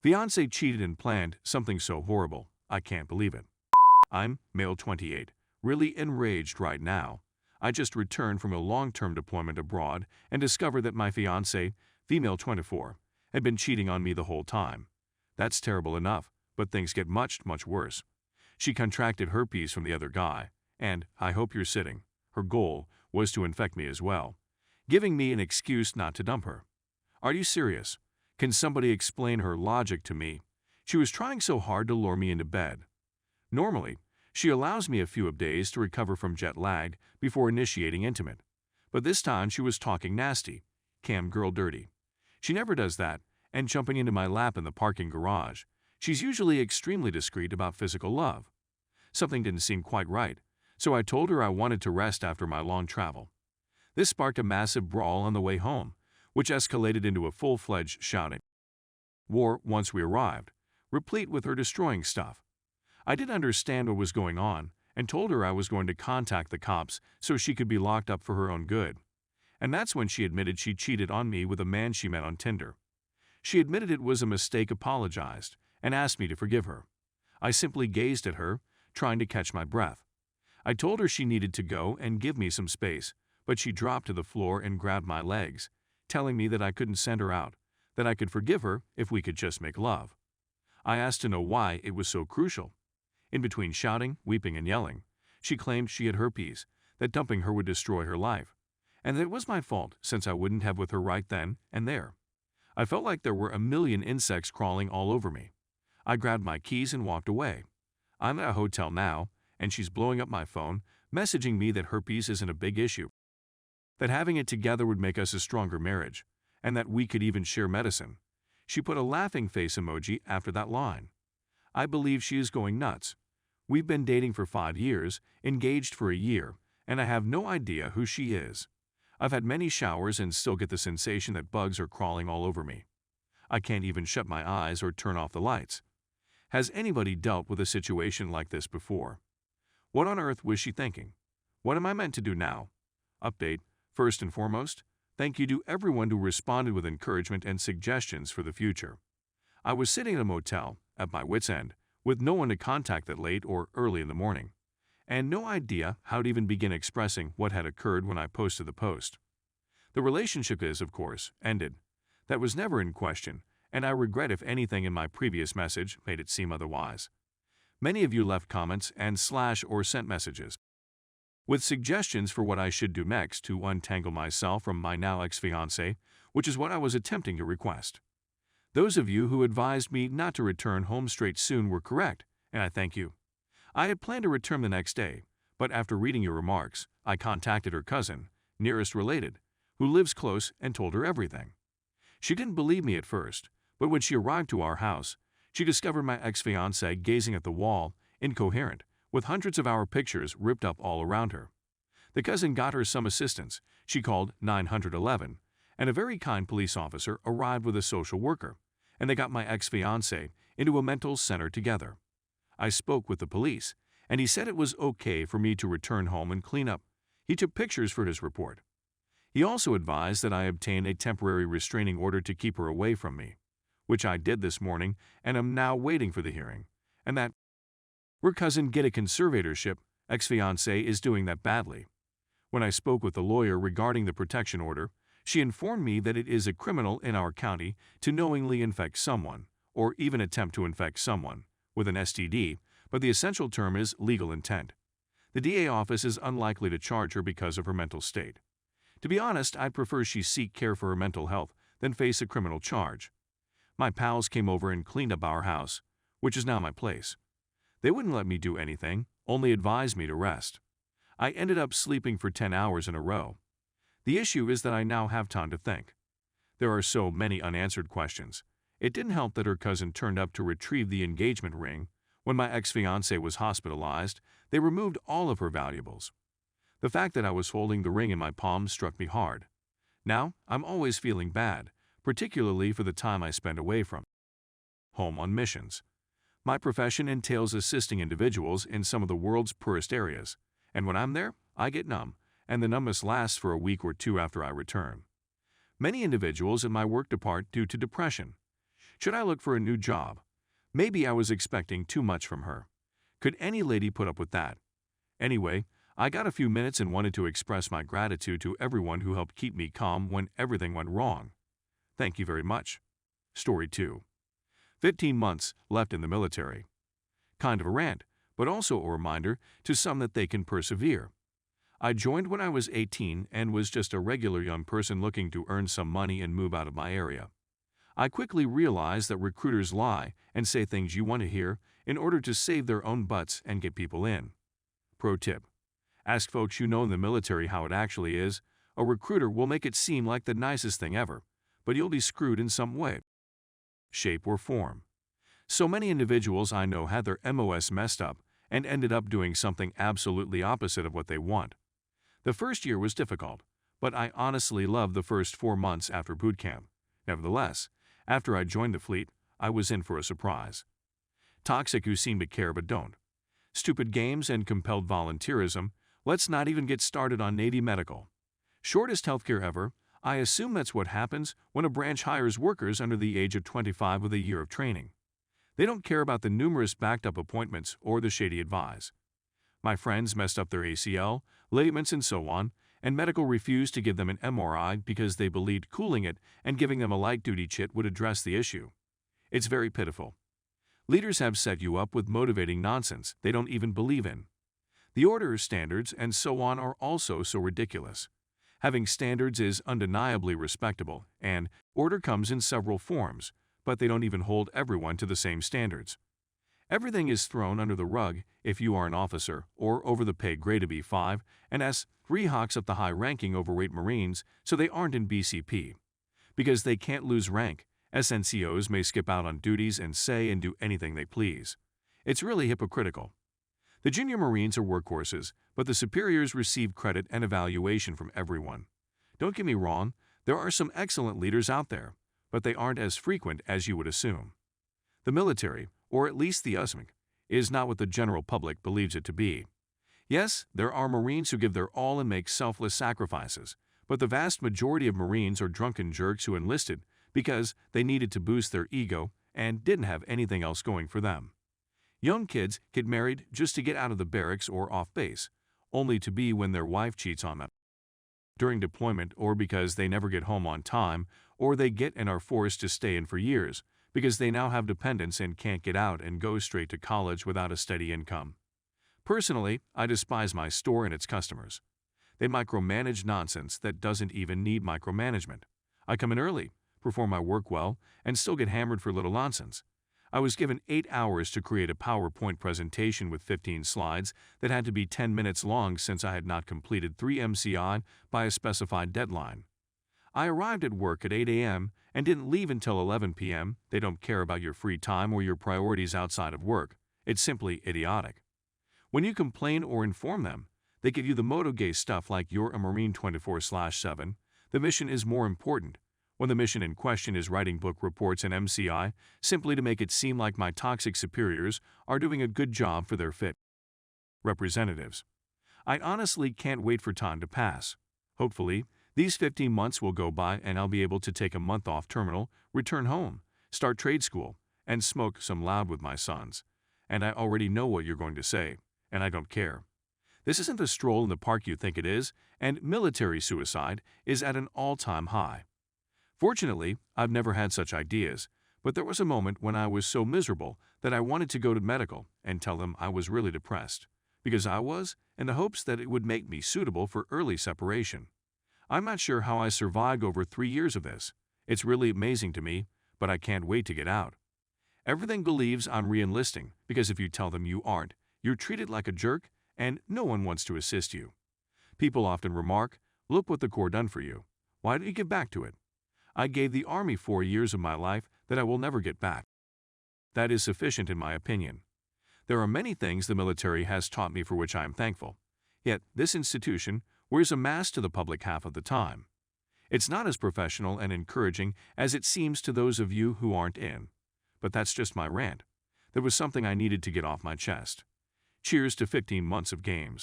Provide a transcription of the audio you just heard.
Fiancé cheated and planned something so horrible, I can't believe it. I'm, male 28, really enraged right now. I just returned from a long-term deployment abroad and discovered that my fiancé, female 24, had been cheating on me the whole time. That's terrible enough, but things get much, much worse. She contracted herpes from the other guy, and, I hope you're sitting, her goal was to infect me as well, giving me an excuse not to dump her. Are you serious? Can somebody explain her logic to me? She was trying so hard to lure me into bed. Normally, she allows me a few days to recover from jet lag before initiating intimate. But this time she was talking nasty, cam girl dirty. She never does that, and jumping into my lap in the parking garage. She's usually extremely discreet about physical love. Something didn't seem quite right, so I told her I wanted to rest after my long travel. This sparked a massive brawl on the way home, which escalated into a full-fledged shouting war once we arrived, replete with her destroying stuff. I didn't understand what was going on and told her I was going to contact the cops so she could be locked up for her own good. And that's when she admitted she cheated on me with a man she met on Tinder. She admitted it was a mistake, apologized, and asked me to forgive her. I simply gazed at her, trying to catch my breath. I told her she needed to go and give me some space, but she dropped to the floor and grabbed my legs, telling me that I couldn't send her out, that I could forgive her if we could just make love. I asked to know why it was so crucial. In between shouting, weeping, and yelling, she claimed she had herpes, that dumping her would destroy her life, and that it was my fault since I wouldn't have with her right then and there. I felt like there were a million insects crawling all over me. I grabbed my keys and walked away. I'm at a hotel now, and she's blowing up my phone, messaging me that herpes isn't a big issue, that having it together would make us a stronger marriage, and that we could even share medicine. She put a laughing face emoji after that line. I believe she is going nuts. We've been dating for 5 years, engaged for a year, and I have no idea who she is. I've had many showers and still get the sensation that bugs are crawling all over me. I can't even shut my eyes or turn off the lights. Has anybody dealt with a situation like this before? What on earth was she thinking? What am I meant to do now? Update. First and foremost, thank you to everyone who responded with encouragement and suggestions for the future. I was sitting in a motel, at my wit's end, with no one to contact that late or early in the morning, and no idea how to even begin expressing what had occurred when I posted the post. The relationship is, of course, ended. That was never in question, and I regret if anything in my previous message made it seem otherwise. Many of you left comments and / or sent messages with suggestions for what I should do next to untangle myself from my now ex-fiancé, which is what I was attempting to request. Those of you who advised me not to return home straight soon were correct, and I thank you. I had planned to return the next day, but after reading your remarks, I contacted her cousin, nearest related, who lives close, and told her everything. She didn't believe me at first, but when she arrived to our house, she discovered my ex-fiancé gazing at the wall, incoherent, with hundreds of our pictures ripped up all around her. The cousin got her some assistance. She called 911, and a very kind police officer arrived with a social worker, and they got my ex-fiancé into a mental center together. I spoke with the police, and he said it was okay for me to return home and clean up. He took pictures for his report. He also advised that I obtain a temporary restraining order to keep her away from me, which I did this morning and am now waiting for the hearing, and that her cousin get a conservatorship. Ex-fiancé is doing that badly. When I spoke with the lawyer regarding the protection order, she informed me that it is a criminal in our county to knowingly infect someone, or even attempt to infect someone, with an STD, but the essential term is legal intent. The DA office is unlikely to charge her because of her mental state. To be honest, I'd prefer she seek care for her mental health than face a criminal charge. My pals came over and cleaned up our house, which is now my place. They wouldn't let me do anything, only advised me to rest. I ended up sleeping for 10 hours in a row. The issue is that I now have time to think. There are so many unanswered questions. It didn't help that her cousin turned up to retrieve the engagement ring. When my ex-fiancé was hospitalized, they removed all of her valuables. The fact that I was holding the ring in my palm struck me hard. Now, I'm always feeling bad, particularly for the time I spend away from home on missions. My profession entails assisting individuals in some of the world's poorest areas, and when I'm there, I get numb, and the numbness lasts for a week or two after I return. Many individuals in my work depart due to depression. Should I look for a new job? Maybe I was expecting too much from her. Could any lady put up with that? Anyway, I got a few minutes and wanted to express my gratitude to everyone who helped keep me calm when everything went wrong. Thank you very much. Story 2. 15 months left in the military. Kind of a rant, but also a reminder to some that they can persevere. I joined when I was 18 and was just a regular young person looking to earn some money and move out of my area. I quickly realized that recruiters lie and say things you want to hear in order to save their own butts and get people in. Pro tip: ask folks you know in the military how it actually is. A recruiter will make it seem like the nicest thing ever, but you'll be screwed in some way, shape, or form. So many individuals I know had their MOS messed up and ended up doing something absolutely opposite of what they want. The first year was difficult, but I honestly loved the first 4 months after boot camp. Nevertheless, after I joined the fleet, I was in for a surprise. Toxic who seem to care but don't. Stupid games and compelled volunteerism. Let's not even get started on Navy medical. Shortest healthcare ever. I assume that's what happens when a branch hires workers under the age of 25 with a year of training. They don't care about the numerous backed-up appointments or the shady advice. My friends messed up their ACL, ligaments, and so on, and medical refused to give them an MRI because they believed cooling it and giving them a light-duty chit would address the issue. It's very pitiful. Leaders have set you up with motivating nonsense they don't even believe in. The order standards and so on are also so ridiculous. Having standards is undeniably respectable, and order comes in several forms, but they don't even hold everyone to the same standards. Everything is thrown under the rug if you are an officer or over the pay grade of E5, and S3 hawks up the high-ranking overweight Marines so they aren't in BCP. Because they can't lose rank, SNCOs may skip out on duties and say and do anything they please. It's really hypocritical. The junior Marines are workhorses, but the superiors receive credit and evaluation from everyone. Don't get me wrong, there are some excellent leaders out there, but they aren't as frequent as you would assume. The military, or at least the USMC, is not what the general public believes it to be. Yes, there are Marines who give their all and make selfless sacrifices, but the vast majority of Marines are drunken jerks who enlisted because they needed to boost their ego and didn't have anything else going for them. Young kids get married just to get out of the barracks or off base, only to be when their wife cheats on them during deployment, or because they never get home on time, or they get and are forced to stay in for years because they now have dependents and can't get out and go straight to college without a steady income. Personally, I despise my store and its customers. They micromanage nonsense that doesn't even need micromanagement. I come in early, perform my work well, and still get hammered for little nonsense. I was given 8 hours to create a PowerPoint presentation with 15 slides that had to be 10 minutes long since I had not completed 3 MCI by a specified deadline. I arrived at work at 8 a.m. and didn't leave until 11 p.m. They don't care about your free time or your priorities outside of work. It's simply idiotic. When you complain or inform them, they give you the moto-gay stuff like you're a Marine 24/7. The mission is more important, when the mission in question is writing book reports and MCI simply to make it seem like my toxic superiors are doing a good job for their fit representatives. I honestly can't wait for time to pass. Hopefully, these 15 months will go by and I'll be able to take a month off terminal, return home, start trade school, and smoke some loud with my sons. And I already know what you're going to say, and I don't care. This isn't the stroll in the park you think it is, and military suicide is at an all-time high. Fortunately, I've never had such ideas, but there was a moment when I was so miserable that I wanted to go to medical and tell them I was really depressed, because I was, in the hopes that it would make me suitable for early separation. I'm not sure how I survived over 3 years of this. It's really amazing to me, but I can't wait to get out. Everything believes I'm re-enlisting, because if you tell them you aren't, you're treated like a jerk and no one wants to assist you. People often remark, "Look what the Corps done for you. Why don't you give back to it?" I gave the Army 4 years of my life that I will never get back. That is sufficient in my opinion. There are many things the military has taught me for which I am thankful. Yet this institution wears a mask to the public half of the time. It's not as professional and encouraging as it seems to those of you who aren't in. But that's just my rant. There was something I needed to get off my chest. Cheers to 15 months of games.